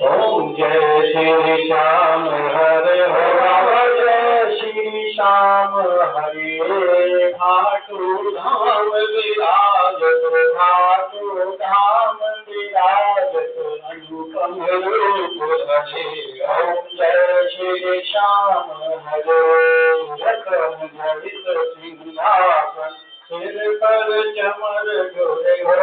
ओम जय श्री श्याम हरे हो राम, जय श्री श्याम हरे। खाटू धाम विराजत, खाटू धाम विराजत, अनुपम रूप धरे। ओम जय श्री श्याम हरे। जखम जड़ित सिंहासन, सिर पर चमर गोरे हो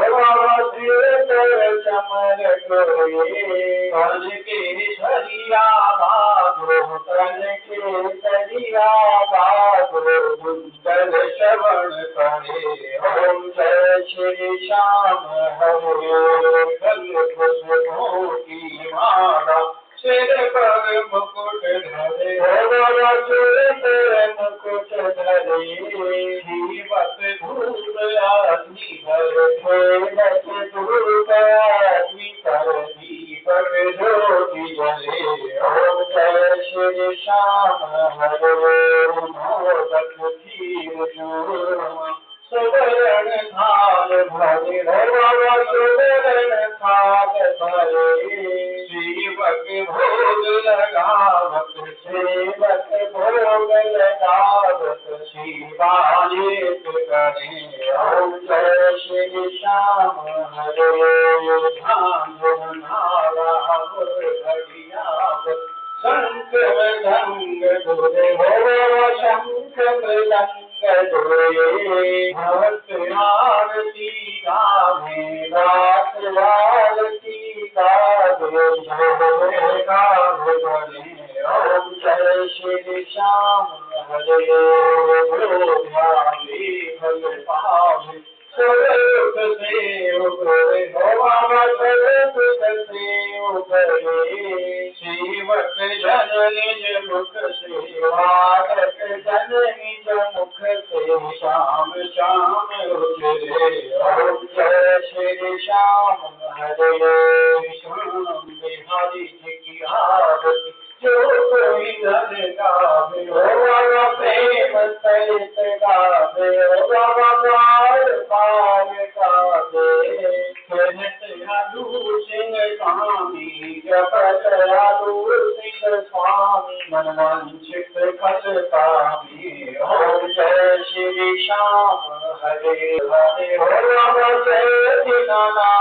सिर पर चमर गोरे। तन के सरिया बागो, तन के सरिया बागो, कुंडल श्रवण करे। ओम जय श्री श्याम हरे। गल खुशबू की माला, सिर पर मुकुट धरे हो सिर पर मुकुट धरे। जीवत धूप अग्नि पर, जीवत धूप अग्नि पर, दीपक ज्योति जले। ओम जय श्री श्याम हरे। मोदक खीर चूरमा, सुवर्ण थाल भरे हो सुवर्ण थाल भरे। सेवक भोग लगावत, सेवक भोग लगावत, शिवालित करे। ओम जय श्री श्याम हरे। ध्यान नारा घड़ियावत, शंख मृदंग डोले हो शंख मृदंग डोले। भक्त आरती गावे, रात आरती गावे, जय गावे बने। ओम जय श्री श्याम हरे। ध्यावे फल पावे, सुख से उबरे हो सुख से उबरे। सेवक जन निज मुख से, बालक जन निज मुख से, श्याम श्याम उचरे। ओम जय श्री श्याम हरे। श्याम बिहारी जी की आरती, जो कोई धन गावे हो प्रेम सहित गावे हो पार पार गावे। कहत आलू सिंह स्वामी, जपत आलू सिंह स्वामी, मन वांछित फल पावे। ओम जय श्री श्याम हरे। हरे हो राम जय दीनानाथ।